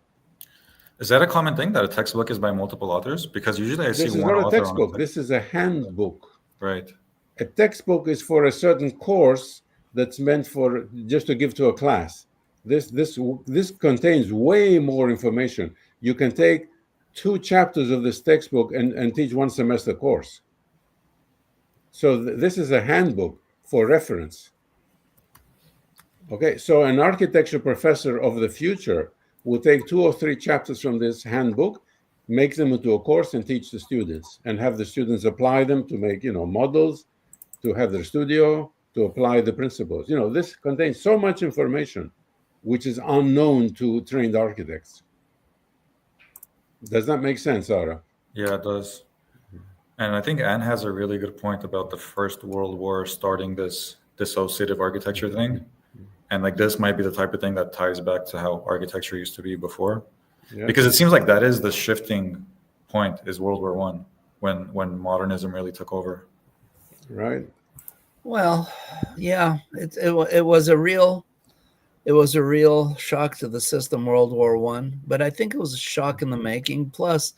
Is that a common thing, that a textbook is by multiple authors? Because usually I see This is one not a author textbook. This is a handbook. Right. A textbook is for a certain course that's meant for just to give to a class. This contains way more information. You can take 2 chapters of this textbook and teach 1 semester course. So this is a handbook for reference. Okay, so an architecture professor of the future will take 2 or 3 chapters from this handbook, make them into a course and teach the students, and have the students apply them to make, models, to have their studio, to apply the principles. This contains so much information which is unknown to trained architects. Does that make sense, Ara? Yeah, it does. And I think Anne has a really good point about the First World War starting this dissociative architecture thing. And like this might be the type of thing that ties back to how architecture used to be before. Yeah. Because it seems like that is the shifting point, is World War I, when modernism really took over. Right. Well, yeah, it was a real shock to the system, World War I. But I think it was a shock in the making. Plus,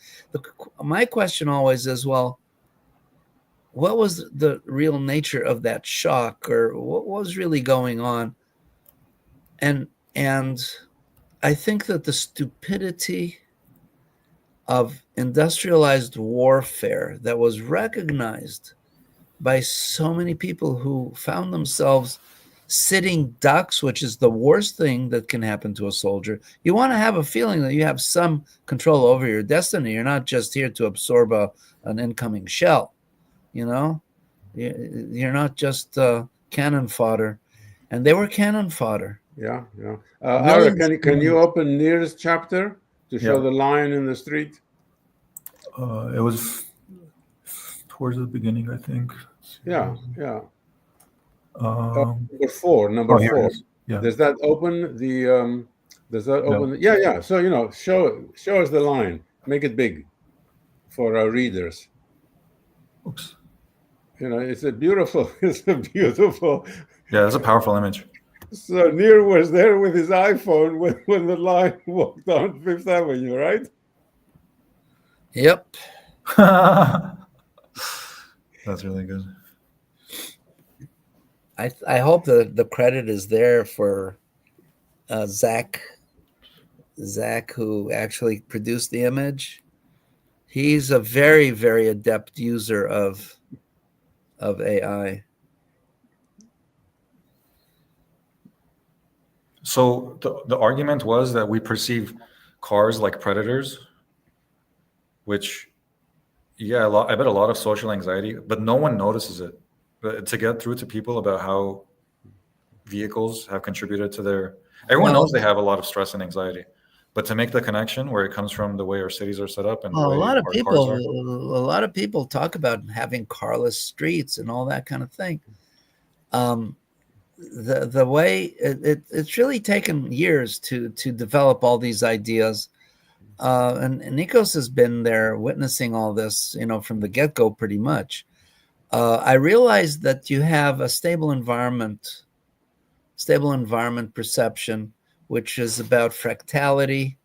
my question always is, well, what was the real nature of that shock, or what was really going on? And I think that the stupidity of industrialized warfare that was recognized by so many people who found themselves sitting ducks, which is the worst thing that can happen to a soldier. You want to have a feeling that you have some control over your destiny. You're not just here to absorb an incoming shell. You're not just cannon fodder. And they were cannon fodder. Yeah. Ara, can you open Nir's chapter to show the lion in the street? It was towards the beginning, I think. Yeah. Um, Number four. Yeah. Does that open the? Does that open? No. Yeah. So show us the line. Make it big for our readers. Oops. It's a beautiful. Yeah, it's a powerful image. So Nir was there with his iPhone when the lion walked down Fifth Avenue, right? Yep. That's really good. I hope the credit is there for Zach, who actually produced the image. He's a very, very adept user of AI. So the argument was that we perceive cars like predators, which Yeah, I bet a lot of social anxiety, but no one notices it. But to get through to people about how vehicles have contributed to their, everyone Well, knows they have a lot of stress and anxiety, but to make the connection where it comes from the way our cities are set up and the well, way our cars are. a lot of people talk about having carless streets and all that kind of thing. The way it's really taken years to develop all these ideas. And Nikos has been there witnessing all this, from the get-go pretty much. I realized that you have a stable environment perception, which is about fractality,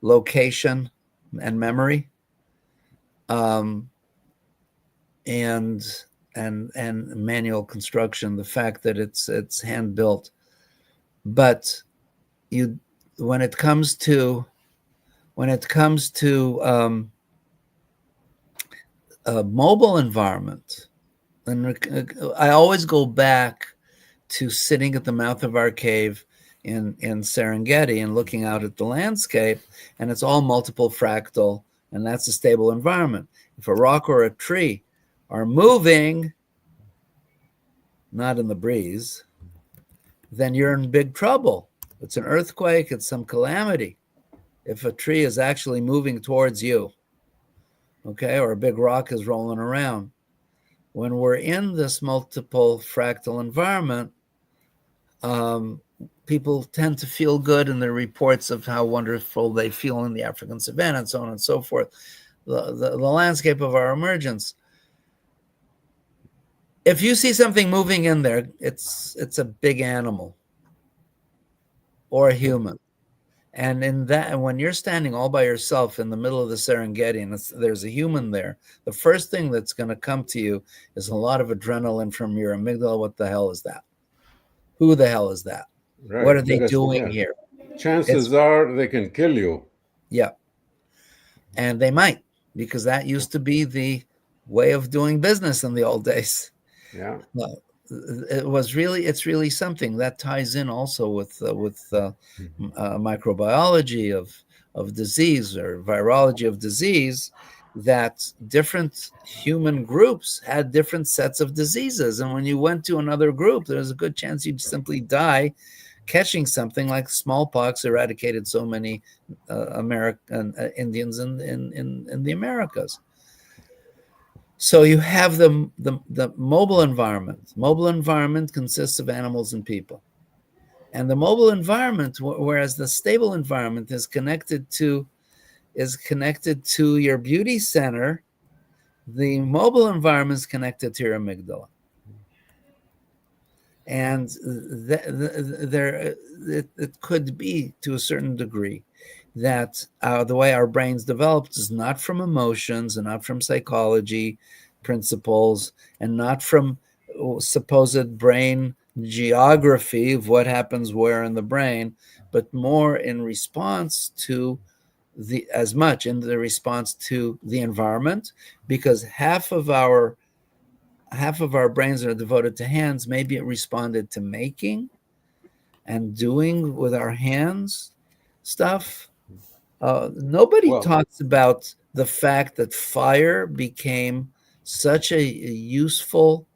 location, and memory, um, and manual construction. The fact that it's hand built, but you when it comes to a mobile environment, and I always go back to sitting at the mouth of our cave in Serengeti and looking out at the landscape, and it's all multiple fractal, and that's a stable environment. If a rock or a tree are moving, not in the breeze, then you're in big trouble. It's an earthquake, it's some calamity. If a tree is actually moving towards you, okay, or a big rock is rolling around. When we're in this multiple fractal environment, people tend to feel good in their reports of how wonderful they feel in the African savannah and so on and so forth. The landscape of our emergence. If you see something moving in there, it's a big animal or a human. And in that, when you're standing all by yourself in the middle of the Serengeti and there's a human there, the first thing that's going to come to you is a lot of adrenaline from your amygdala. What the hell is that? Who the hell is that? Right. What are they Because, doing yeah, here? chances are they can kill you. Yeah. And they might, because that used to be the way of doing business in the old days. Yeah. It's really something that ties in also with microbiology of disease or virology of disease, that different human groups had different sets of diseases. And when you went to another group, there's a good chance you'd simply die catching something like smallpox eradicated so many American Indians in the Americas. So you have the mobile environment. Mobile environment consists of animals and people. And the mobile environment, whereas the stable environment is connected to your beauty center, the mobile environment is connected to your amygdala. And it could be, to a certain degree, that the way our brains developed is not from emotions and not from psychology principles and not from supposed brain geography of what happens where in the brain, but more in response to the response to the environment, because half of our brains are devoted to hands. Maybe it responded to making and doing with our hands stuff. Nobody talks about the fact that fire became such a useful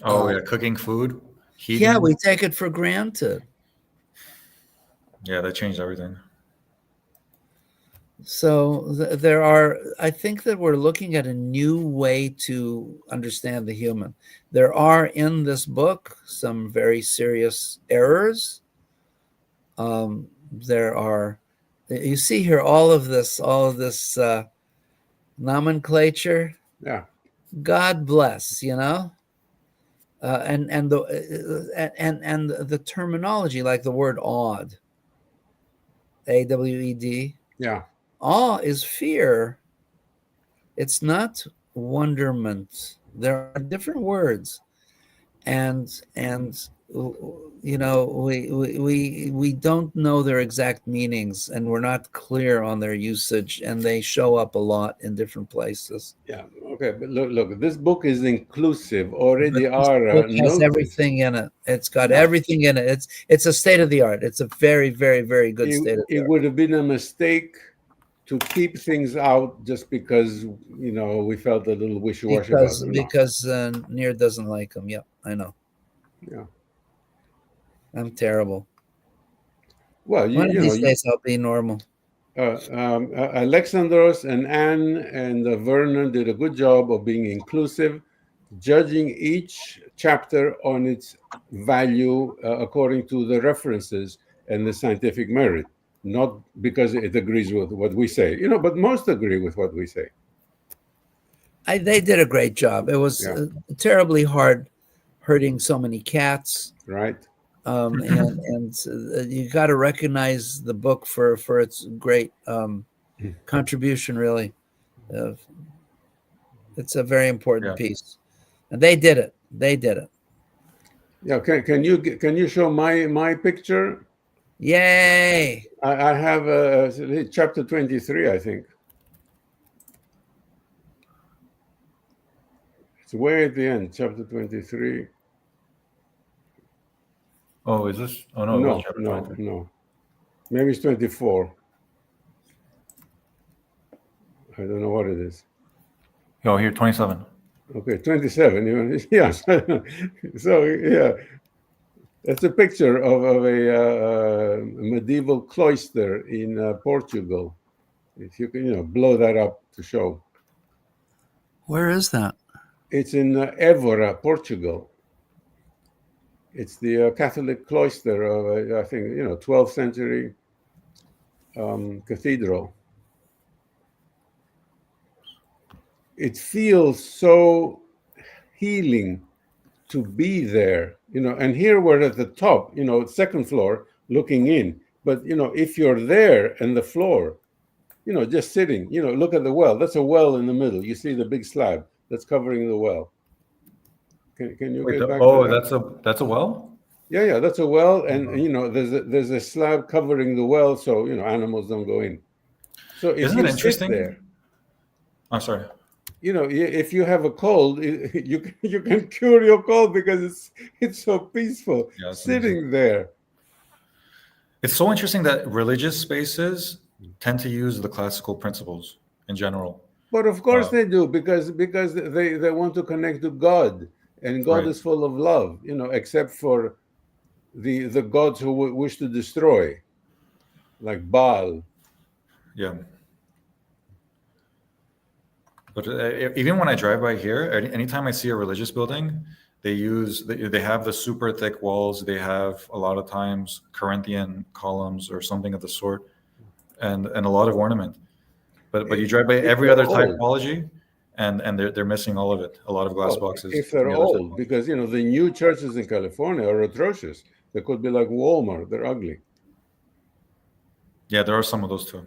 Cooking food, heating. Yeah, we take it for granted. Yeah, that changed everything. So I think that we're looking at a new way to understand the human. There are in this book some very serious errors. There are, you see here, all of this nomenclature. Yeah. God bless, and the terminology, like the word awed, AWED. Yeah. Awe is fear. It's not wonderment. There are different words, and we don't know their exact meanings, and we're not clear on their usage, and they show up a lot in different places. Yeah. Okay. But look. This book is inclusive. Already, But this Ara book has noticed. everything in it. It's got Yeah. everything in it. It's a state of the art. It's a very, very, very good state of the It art. would have been a mistake to keep things out just because we felt a little wishy-washy about them. No. Because Nir doesn't like them. Yeah, I know. Yeah. I'm terrible. Well, One of these days I'll be normal. Alexandros and Anne and Vernon did a good job of being inclusive, judging each chapter on its value according to the references and the scientific merit, not because it agrees with what we say, but most agree with what we say. They did a great job. It was terribly hard hurting so many cats. Right. And you got to recognize the book for its great contribution. Really, it's a very important piece, and they did it. They did it. Yeah. Can you show my picture? Yay! I have chapter 23, I think. It's way at the end, chapter 23. Oh, is this? Oh no, No, it was chapter no, 23. no. Maybe it's 24. I don't know what it is. Oh, here, 27. Okay, 27. Yes. So yeah, that's a picture of a medieval cloister in Portugal. If you can, blow that up to show. Where is that? It's in Évora, Portugal. It's the Catholic cloister of, I think, 12th century cathedral. It feels so healing to be there, and here we're at the top, second floor looking in. But, if you're there and the floor, just sitting, look at the well. That's a well in the middle. You see the big slab that's covering the well. Can you get back to that? That's a well? Yeah, that's a well, and there's a slab covering the well, so animals don't go in. So if Isn't you it interesting? sit there, I'm sorry. if you have a cold, you can cure your cold because it's so peaceful sitting there. It's so interesting that religious spaces tend to use the classical principles in general. But of course they do, because they want to connect to God, and God is full of love, except for the gods who wish to destroy, like Baal. Yeah. But even when I drive by here, anytime I see a religious building, they have the super thick walls. They have a lot of times Corinthian columns or something of the sort, and a lot of ornament. But you drive by every other typology, and they're missing all of it. A lot of glass boxes. If they're old, because the new churches in California are atrocious. They could be like Walmart. They're ugly. Yeah, there are some of those too.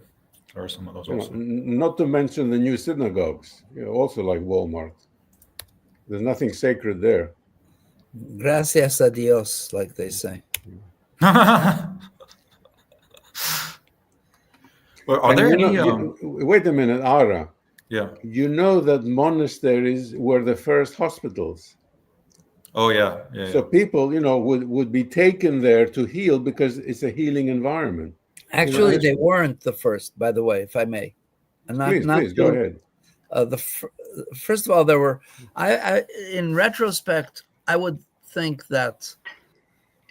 There are some of those also. Not to mention the new synagogues, also like Walmart. There's nothing sacred there. Gracias a Dios, like they say. Well, are there any? Wait a minute, Ara. Yeah. You know that monasteries were the first hospitals. Oh yeah. So people, would be taken there to heal because it's a healing environment. Actually, they weren't the first, by the way, if I may. And please go ahead. First of all, there were. In retrospect, I would think that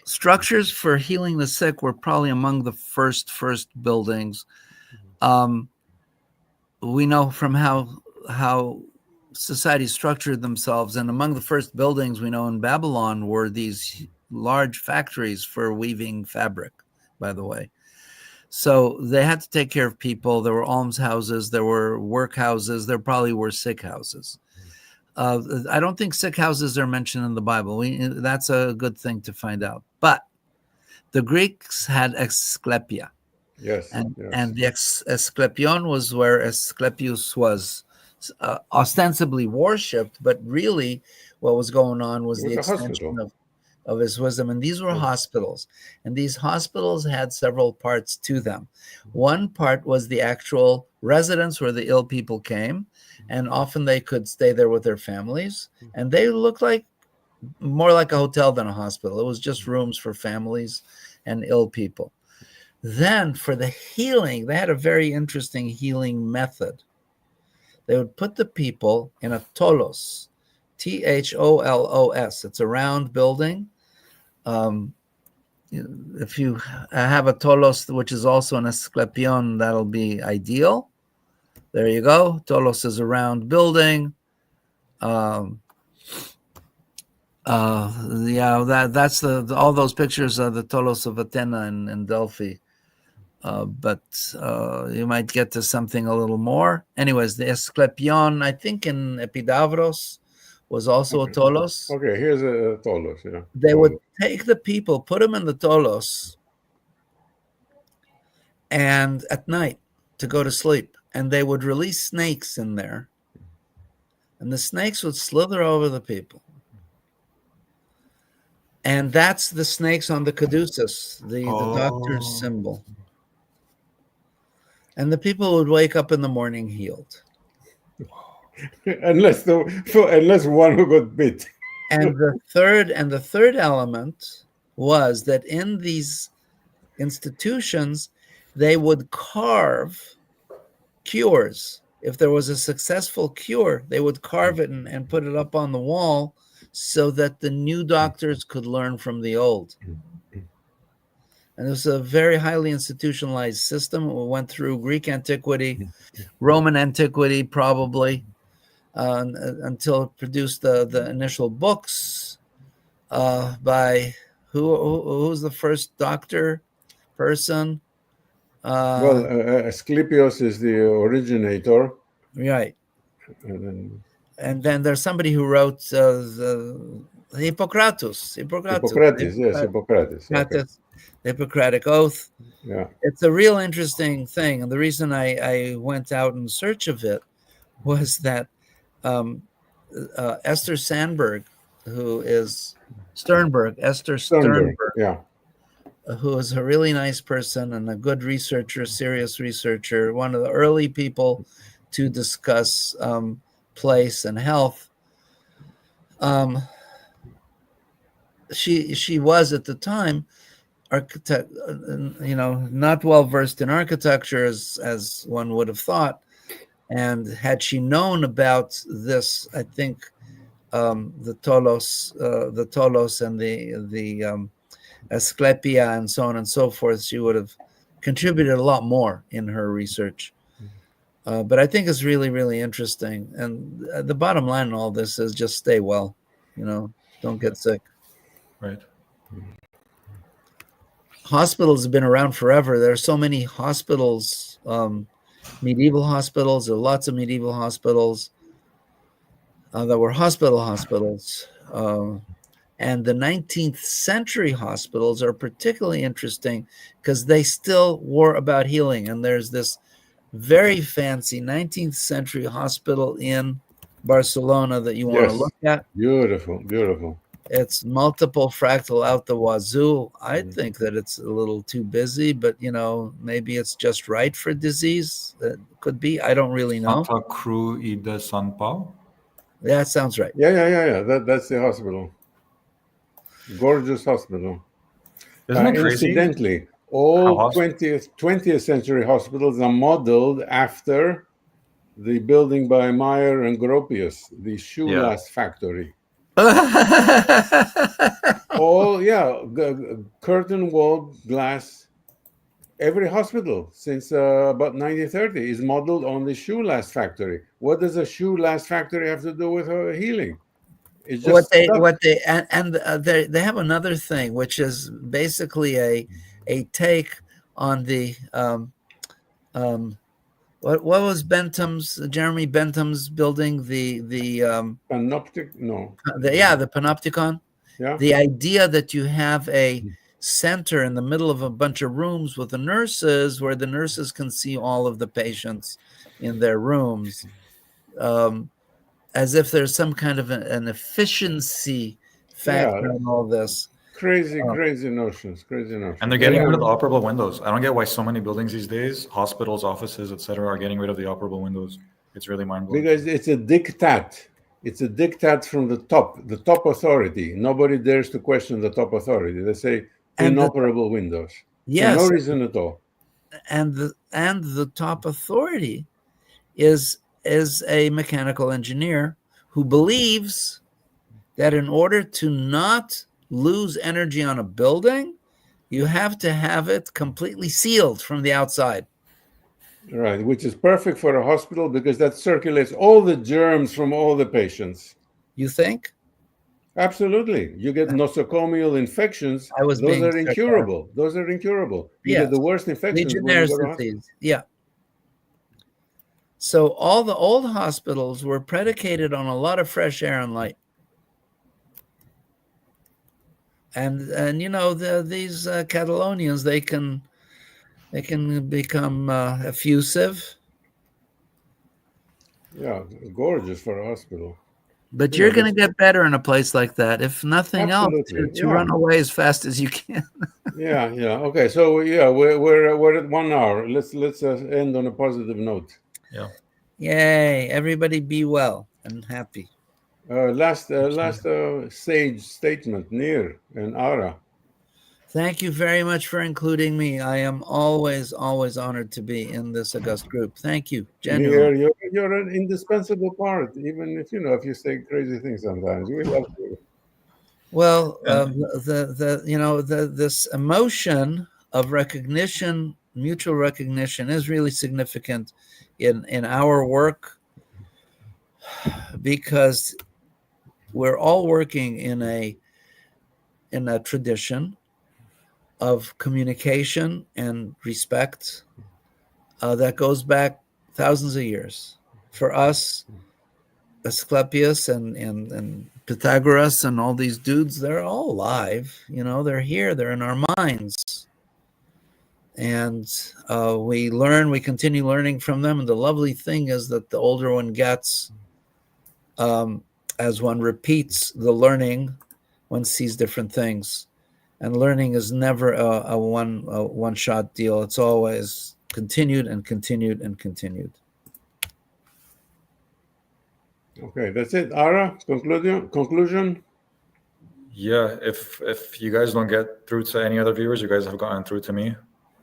structures for healing the sick were probably among the first buildings. We know from how society structured themselves, and among the first buildings we know in Babylon were these large factories for weaving fabric, by the way. So they had to take care of people. There were almshouses, there were workhouses, there probably were sick houses. I don't think sick houses are mentioned in the Bible. That's a good thing to find out. But the Greeks had Asclepia. Yes. And the Asclepion was where Asclepius was ostensibly worshipped, but really what was going on was the extension of his wisdom. And these were hospitals. And these hospitals had several parts to them. One part was the actual residence where the ill people came, and often they could stay there with their families. And they looked like more like a hotel than a hospital. It was just rooms for families and ill people. Then for the healing, they had a very interesting healing method. They would put the people in a Tholons, Tholons. It's a round building. If you have a Tholons, which is also an Asclepion, that'll be ideal. There you go. Tholons is a round building. That's all those pictures are the Tholons of Athena and Delphi. But you might get to something a little more. Anyways, the Asclepion, I think in Epidavros, was also a Tholons. Okay, here's a Tholons. Yeah. They would take the people, put them in the Tholons, and at night to go to sleep, and they would release snakes in there, and the snakes would slither over the people. And that's the snakes on the caduceus, the doctor's symbol. And the people would wake up in the morning healed. unless one who got bit. And the third element was that in these institutions, they would carve cures. If there was a successful cure, they would carve it and put it up on the wall so that the new doctors could learn from the old. And it was a very highly institutionalized system. It went through Greek antiquity, Roman antiquity, probably, until it produced the initial books by who's the first doctor person? Asclepios is the originator. Right. And then there's somebody who wrote the Hippocrates. Hippocrates, yes, Hippocrates. Okay. The Hippocratic Oath. Yeah. It's a real interesting thing. And the reason I went out in search of it was that Esther Sternberg, yeah, who is a really nice person and a good researcher, serious researcher, one of the early people to discuss place and health. She was at the time architect, not well versed in architecture as one would have thought. And had she known about this, I think the Tholons and the Asclepia and so on and so forth, she would have contributed a lot more in her research. But I think it's really, really interesting. And the bottom line in all this is just stay well, don't get sick. Right. Hospitals have been around forever. There are so many hospitals, medieval hospitals. There are lots of medieval hospitals that were hospitals. And the 19th century hospitals are particularly interesting because they still were about healing. And there's this very fancy 19th century hospital in Barcelona that you want to look at. Beautiful, beautiful. It's multiple fractal out the wazoo. I think that it's a little too busy, but maybe it's just right for disease. That could be. I don't really know. Santa Cruz y de San Pau? Yeah, that sounds right. Yeah. That's the hospital. Gorgeous hospital. Isn't it crazy? Incidentally, all 20th century hospitals are modeled after the building by Meyer and Gropius, the shoe last factory. Curtain walled glass. Every hospital since about 1930 is modeled on the shoe last factory. What does a shoe last factory have to do with healing? It's just they have another thing, which is basically a take on the what was Jeremy Bentham's building, the panopticon. Yeah. The idea that you have a center in the middle of a bunch of rooms with the nurses, where the nurses can see all of the patients in their rooms, as if there's some kind of an efficiency factor in all this. crazy notions. And they're getting rid of the operable windows. I don't get why so many buildings these days, hospitals, offices, etc., are getting rid of the operable windows. It's really mind-blowing. Because it's a diktat. It's a diktat from the top authority. Nobody dares to question the top authority. They say inoperable windows. Yes. For no reason at all. And the top authority is a mechanical engineer who believes that in order to not lose energy on a building, you have to have it completely sealed from the outside. Right, which is perfect for a hospital because that circulates all the germs from all the patients. You think? Absolutely. You get nosocomial infections. Those are incurable. Those are incurable. You get the worst infections when you go to hospital. Yeah. So all the old hospitals were predicated on a lot of fresh air and light. And you know, these Catalonians, they can become effusive. Yeah, gorgeous for a hospital. But you're going to get better in a place like that, if nothing else, to run away as fast as you can. Yeah. Okay, so we're at 1 hour. Let's end on a positive note. Yeah. Yay! Everybody be well and happy. Last sage statement, Nir and Ara. Thank you very much for including me. I am always honored to be in this august group. Thank you, genuinely. Nir, you're an indispensable part, even if you say crazy things sometimes. We love you. Well, this emotion of recognition, mutual recognition, is really significant in our work, because we're all working in a tradition of communication and respect that goes back thousands of years. For us, Asclepius and Pythagoras and all these dudes, they're all alive. They're here. They're in our minds. And we continue learning from them. And the lovely thing is that the older one gets, as one repeats the learning, one sees different things. And learning is never a one-shot deal. It's always continued and continued and continued. Okay, that's it. Ara, conclusion? Yeah, if you guys don't get through to any other viewers, you guys have gotten through to me.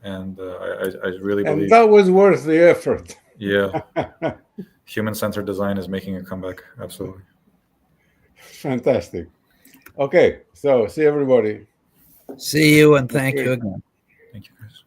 And I really believe... And that was worth the effort. Yeah. Human-centered design is making a comeback. Absolutely. Fantastic. Okay, so see everybody. See you, and thank you again. Thank you, guys.